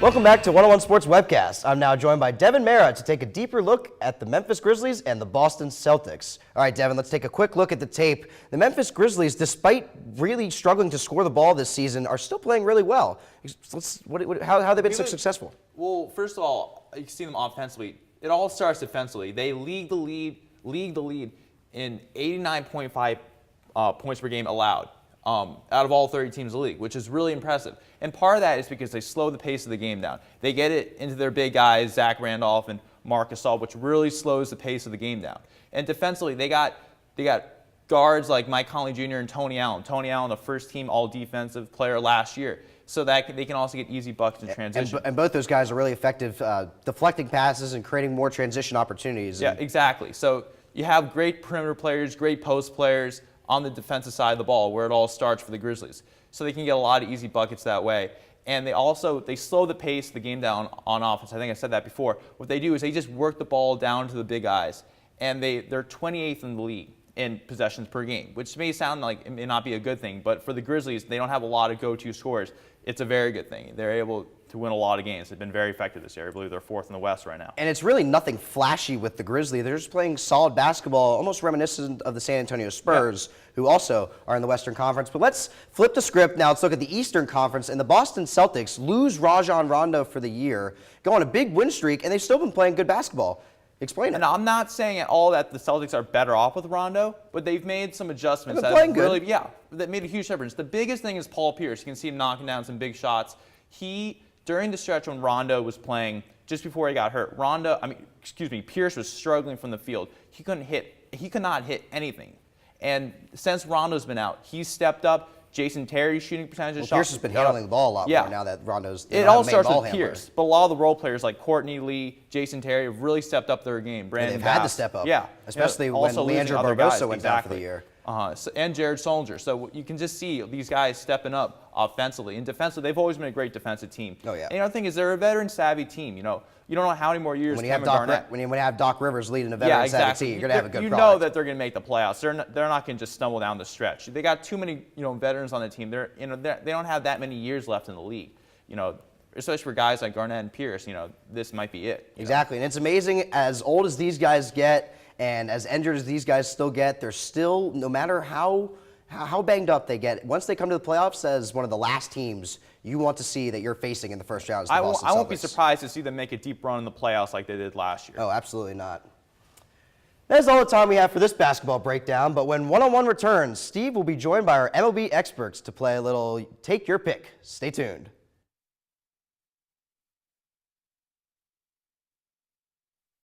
Welcome back to 101 Sports Webcast. I'm now joined by Devin Mara to take a deeper look at the Memphis Grizzlies and the Boston Celtics. All right, Devin, let's take a quick look at the tape. The Memphis Grizzlies, despite really struggling to score the ball this season, are still playing really well. How have they been so successful? Well, first of all, you see them offensively. It all starts defensively. They lead the lead in 89.5 points per game allowed. Out of all 30 teams in the league, which is really impressive. And part of that is because they slow the pace of the game down. They get it into their big guys, Zach Randolph and Marc Gasol, which really slows the pace of the game down. And defensively, they got guards like Mike Conley Jr. and Tony Allen. Tony Allen, the first-team all-defensive player last year. So that they can also get easy buckets in transition. And both those guys are really effective deflecting passes and creating more transition opportunities. Yeah, exactly. So you have great perimeter players, great post players on the defensive side of the ball, where it all starts for the Grizzlies. So they can get a lot of easy buckets that way. And they slow the pace of the game down on offense. I think I said that before. What they do is they just work the ball down to the big guys. And they're 28th in the league in possessions per game, which may sound like it may not be a good thing, but for the Grizzlies, they don't have a lot of go-to scorers. It's a very good thing. They're able to win a lot of games. They've been very effective this year. I believe they're 4th in the West right now. And it's really nothing flashy with the Grizzlies. They're just playing solid basketball, almost reminiscent of the San Antonio Spurs, who also are in the Western Conference. But let's flip the script now. Let's look at the Eastern Conference. And the Boston Celtics lose Rajon Rondo for the year, go on a big win streak, and they've still been playing good basketball. Explain it. And I'm not saying at all that the Celtics are better off with Rondo, but they've made some adjustments. They've been playing good. That made a huge difference. The biggest thing is Paul Pierce. You can see him knocking down some big shots. During the stretch when Rondo was playing, just before he got hurt, Pierce was struggling from the field. He could not hit anything. And since Rondo's been out, he's stepped up. Jason Terry's shooting percentage of shots. Pierce has been handling the ball a lot more now that Rondo's It all starts with Pierce, but a lot of the role players like Courtney Lee, Jason Terry have really stepped up their game. They've had to step up. Yeah. Especially when Leandro Barbosa went down for the year. And Jared Solinger. So you can just see these guys stepping up offensively. And defensively, they've always been a great defensive team. Oh, yeah. And the other thing is they're a veteran-savvy team. You don't know how many more years when you have Doc Rivers leading a veteran-savvy team, you're going to have a good product. You know that they're going to make the playoffs. They're not going to just stumble down the stretch. They got too many veterans on the team. They don't have that many years left in the league. Especially for guys like Garnett and Pierce, this might be it. Exactly. And it's amazing, as old as these guys get and as injured as these guys still get, they're still, no matter how banged up they get, once they come to the playoffs as one of the last teams you want to see that you're facing in the first round is the Boston Celtics. I won't be surprised to see them make a deep run in the playoffs like they did last year. Oh, absolutely not. That's all the time we have for this basketball breakdown, but when 101 returns, Steve will be joined by our MLB experts to play a little Take Your Pick. Stay tuned.